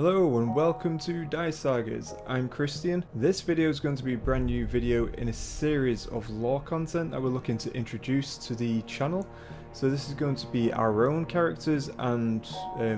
Hello and welcome to Dice Sagas. I'm Christian. This video is going to be a brand new video in a series of lore content that we're looking to introduce to the channel. So this is going to be our own characters and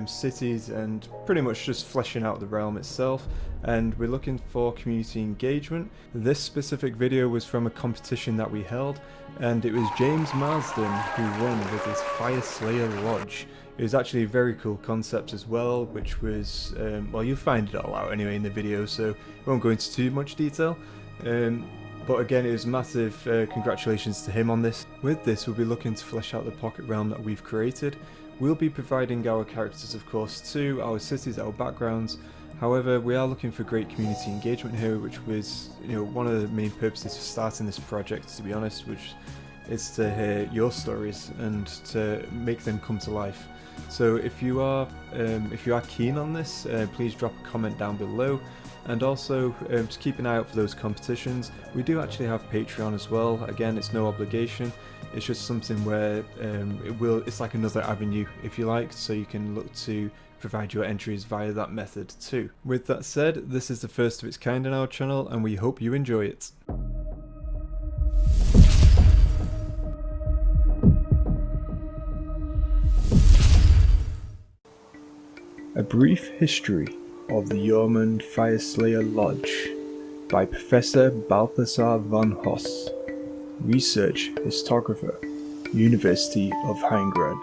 cities and pretty much just fleshing out the realm itself, and we're looking for community engagement. This specific video was from a competition that we held, and it was James Marsden who won with his Fyreslayer Lodge. It was actually a very cool concept as well, which was, well, you'll find it all out anyway in the video, so I won't go into too much detail. But again, it was massive congratulations to him on this. With this, we'll be looking to flesh out the pocket realm that we've created. We'll be providing our characters, of course, too, our cities, our backgrounds. However, we are looking for great community engagement here, which was, one of the main purposes for starting this project, to be honest, which is to hear your stories and to make them come to life. So if you are keen on this, please drop a comment down below, and also just keep an eye out for those competitions. We do actually have Patreon as well. Again, it's no obligation. It's just something where it's like another avenue, if you like, so you can look to provide your entries via that method too. With that said, this is the first of its kind on our channel, and we hope you enjoy it. A Brief History of the Yormund Fyreslayer Lodge by Professor Balthasar von Hoss, Research Historiographer, University of Heingrad.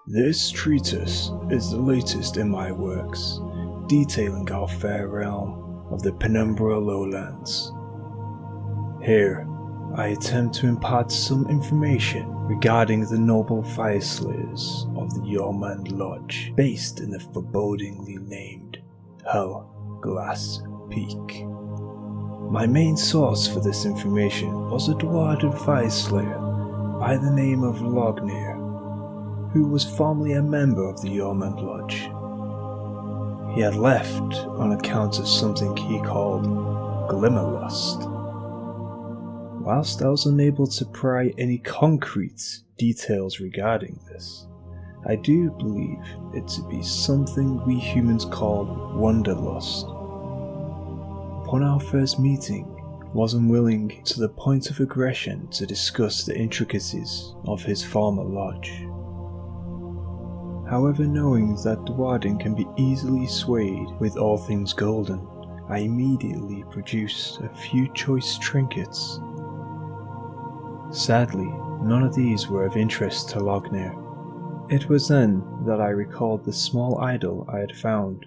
This treatise is the latest in my works, detailing our fair realm of the Penumbra lowlands. Here, I attempt to impart some information regarding the noble Fyreslayers of the Yormund Lodge, based in the forebodingly named Helglass Peak. My main source for this information was a dwarven Fyreslayer by the name of Lognir, who was formerly a member of the Yormund Lodge. He had left on account of something he called Glimmerlust. Whilst I was unable to pry any concrete details regarding this, I do believe it to be something we humans call Wanderlust. Upon our first meeting, was unwilling to the point of aggression to discuss the intricacies of his former lodge. However, knowing that Dwarden can be easily swayed with all things golden, I immediately produced a few choice trinkets. Sadly, none of these were of interest to Lognir. It was then that I recalled the small idol I had found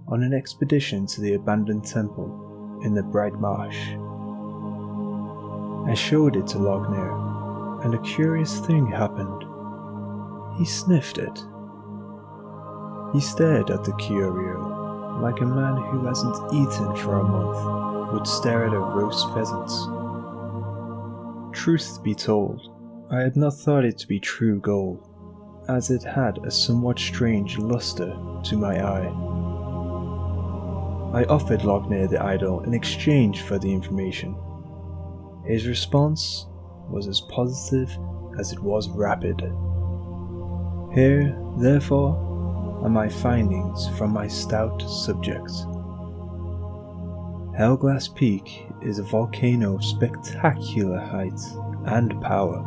on an expedition to the abandoned temple in the Bright Marsh. I showed it to Lognir, and a curious thing happened. He sniffed it. He stared at the curio like a man who hasn't eaten for a month would stare at a roast pheasant. Truth be told, I had not thought it to be true gold, as it had a somewhat strange luster to my eye. I offered Lognir the idol in exchange for the information. His response was as positive as it was rapid. Here, therefore, are my findings from my stout subject. Helglass Peak is a volcano of spectacular height and power.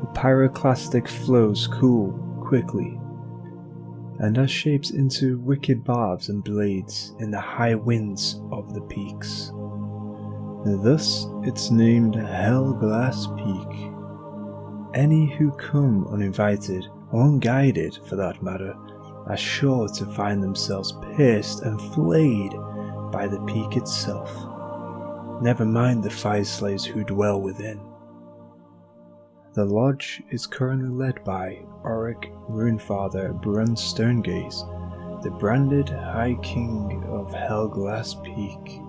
The pyroclastic flows cool quickly, and as shapes into wicked barbs and blades in the high winds of the peaks. Thus it's named Helglass Peak. Any who come uninvited, or unguided for that matter, are sure to find themselves pierced and flayed by the peak itself. Never mind the Fyreslayers who dwell within. The lodge is currently led by Auric Runefather Brun Sterngaze, the branded High King of Helglass Peak,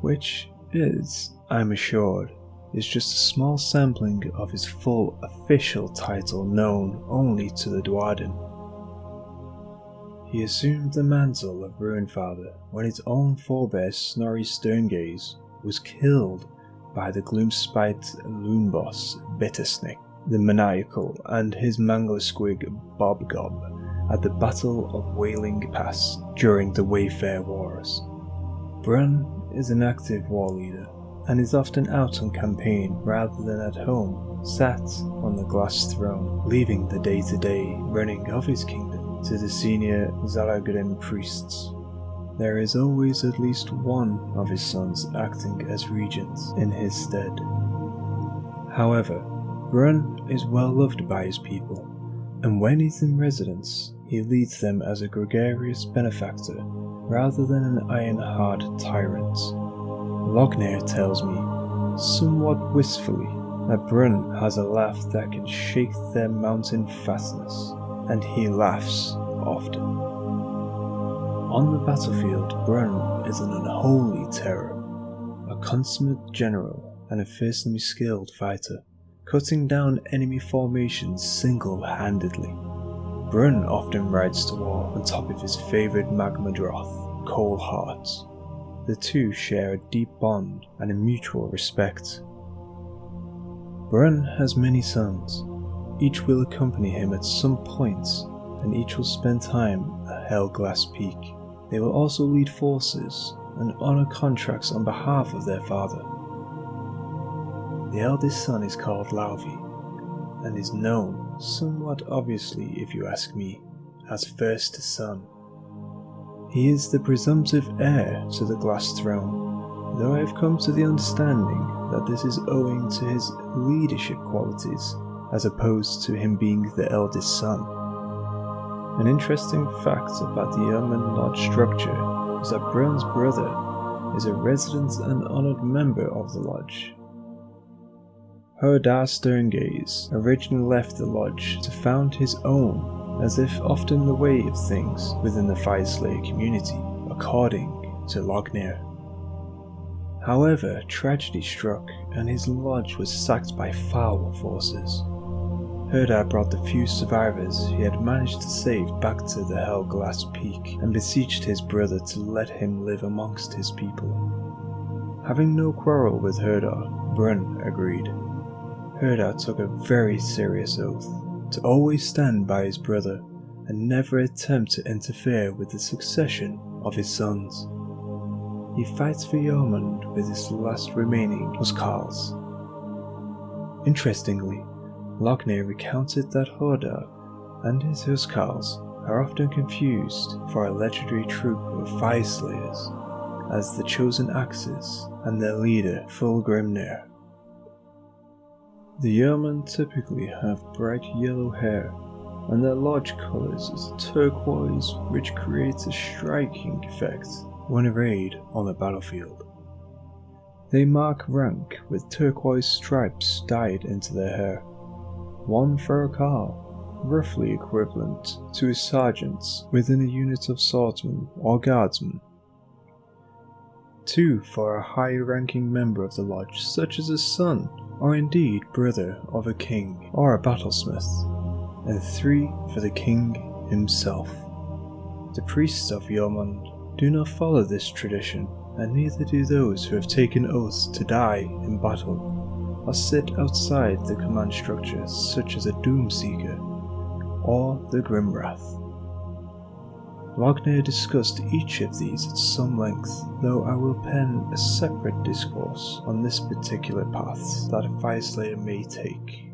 which is, I'm assured, is just a small sampling of his full official title known only to the Dwarden. He assumed the mantle of Runefather when his own forebear Snorri Sterngaze was killed by the gloom-spiked loon boss Bittersnick the Maniacal and his Manglersquig Bobgob at the Battle of Wailing Pass during the Wayfair Wars. Brun is an active war leader and is often out on campaign rather than at home, sat on the glass throne, leaving the day-to-day running of his kingdom to the senior Zalagrim priests. There is always at least one of his sons acting as regents in his stead. However, Brun is well loved by his people, and when he's in residence, he leads them as a gregarious benefactor rather than an iron-hard tyrant. Lochner tells me, somewhat wistfully, that Brun has a laugh that can shake their mountain fastness, and he laughs often. On the battlefield, Brun is an unholy terror, a consummate general and a fearsomely skilled fighter, cutting down enemy formations single-handedly. Brun often rides to war on top of his favourite Magmadroth, Coalheart. The two share a deep bond and a mutual respect. Brun has many sons. Each will accompany him at some point, and each will spend time at Helglass Peak. They will also lead forces and honour contracts on behalf of their father. The eldest son is called Lauvi, and is known, somewhat obviously if you ask me, as First Son. He is the presumptive heir to the glass throne, though I have come to the understanding that this is owing to his leadership qualities, as opposed to him being the eldest son. An interesting fact about the Yormund Lodge structure is that Brun's brother is a resident and honoured member of the lodge. Herdar Sterngaze originally left the lodge to found his own, as if often the way of things within the Fyreslayer community, according to Lochner. However, tragedy struck and his lodge was sacked by foul forces. Herdar brought the few survivors he had managed to save back to the Helglass Peak and beseeched his brother to let him live amongst his people. Having no quarrel with Herdar, Brun agreed. Herdar took a very serious oath to always stand by his brother and never attempt to interfere with the succession of his sons. He fights for Yormund with his last remaining Huskarls. Interestingly, Lochner recounted that Herdar and his Huskarls are often confused for a legendary troop of Fyreslayers as the Chosen Axes and their leader Fulgrimnir. The Yormund typically have bright yellow hair, and their lodge colours is turquoise, which creates a striking effect when arrayed on the battlefield. They mark rank with turquoise stripes dyed into their hair, one for a carl, roughly equivalent to a sergeant within a unit of swordsmen or guardsmen, two for a higher ranking member of the lodge, such as a son or indeed brother of a king or a battlesmith, and three for the king himself. The priests of Yormund do not follow this tradition, and neither do those who have taken oaths to die in battle, or sit outside the command structure such as a Doomseeker or the Grimwrath. Lochner discussed each of these at some length, though I will pen a separate discourse on this particular path that a Fyreslayer may take.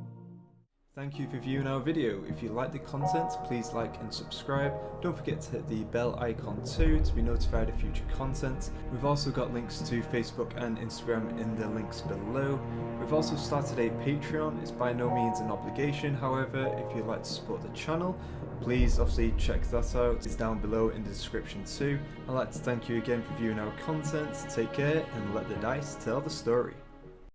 Thank you for viewing our video. If you like the content, please like and subscribe. Don't forget to hit the bell icon too to be notified of future content. We've also got links to Facebook and Instagram in the links below. We've also started a Patreon. It's by no means an obligation, however, if you'd like to support the channel, please obviously check that out. It's down below in the description too. I'd like to thank you again for viewing our content. Take care and let the dice tell the story.